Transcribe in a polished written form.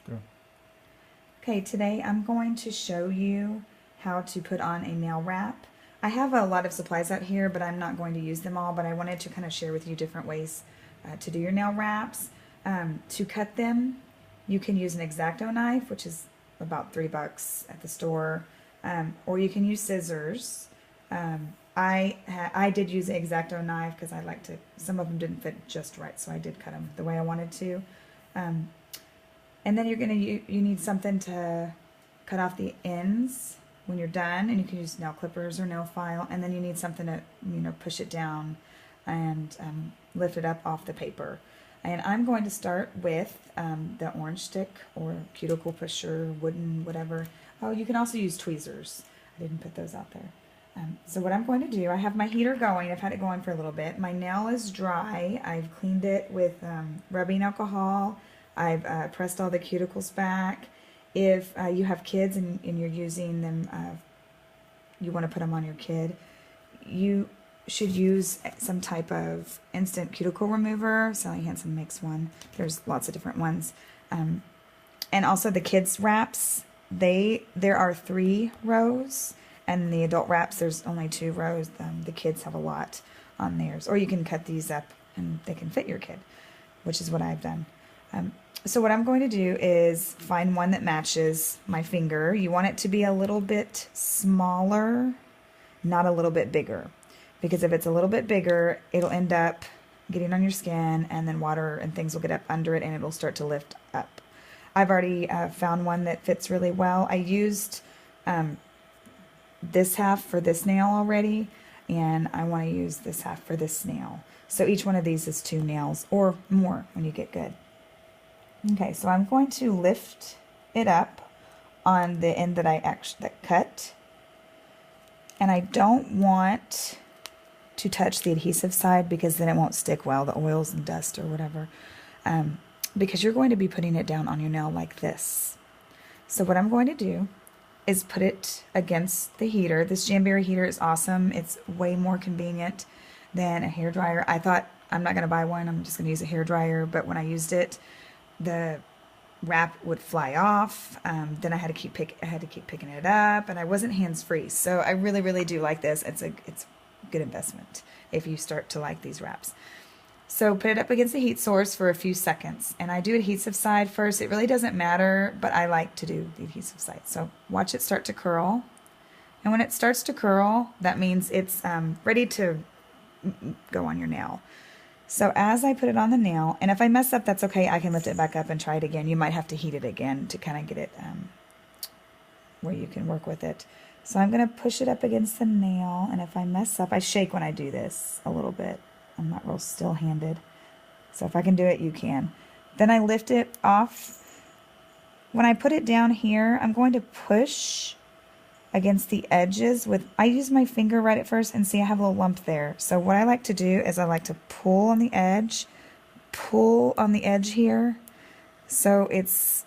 Go. Okay, today I'm going to show you how to put on a nail wrap. I have a lot of supplies out here, but I'm not going to use them all, but I wanted to kind of share with you different ways to do your nail wraps. To cut them, you can use an X-Acto knife, which is about $3 at the store, or you can use scissors. I did use an X-Acto knife because I like to, some of them didn't fit just right, so I did cut them the way I wanted to. And then you need something to cut off the ends when you're done, and you can use nail clippers or nail file. And then you need something to push it down and lift it up off the paper. And I'm going to start with the orange stick or cuticle pusher, wooden, whatever. Oh, you can also use tweezers. I didn't put those out there. So what I'm going to do, I have my heater going. I've had it going for a little bit. My nail is dry. I've cleaned it with rubbing alcohol. I've pressed all the cuticles back. If you have kids and you're using them, you want to put them on your kid, you should use some type of instant cuticle remover. Sally Hansen makes one. There's lots of different ones. And also the kids wraps, there are 3 rows, and the adult wraps, there's only 2 rows. The kids have a lot on theirs. Or you can cut these up and they can fit your kid, which is what I've done. So what I'm going to do is find one that matches my finger. You want it to be a little bit smaller, not a little bit bigger. Because if it's a little bit bigger, it'll end up getting on your skin, and then water and things will get up under it and it'll start to lift up. I've already found one that fits really well. I used this half for this nail already, and I want to use this half for this nail. So each one of these is 2 nails or more when you get good. Okay, so I'm going to lift it up on the end that I actually cut, and I don't want to touch the adhesive side because then it won't stick well, the oils and dust or whatever, because you're going to be putting it down on your nail like this. So what I'm going to do is put it against the heater. This Jamberry heater is awesome. It's way more convenient than a hairdryer. I thought, I'm not going to buy one, I'm just going to use a hairdryer, but when I used it, the wrap would fly off. Then I had to keep picking it up, and I wasn't hands-free. So I really do like this. It's a good investment if you start to like these wraps. So put it up against the heat source for a few seconds, and I do adhesive side first. It really doesn't matter, but I like to do the adhesive side. So watch it start to curl, and when it starts to curl, that means it's ready to go on your nail. So as I put it on the nail, and if I mess up, that's okay. I can lift it back up and try it again. You might have to heat it again to kind of get it where you can work with it. So I'm going to push it up against the nail, and if I mess up, I shake when I do this a little bit. I'm not real still-handed. So if I can do it, you can. Then I lift it off. When I put it down here, I'm going to push against the edges with, I use my finger right at first, and see I have a little lump there. So what I like to do is I like to pull on the edge here. So it's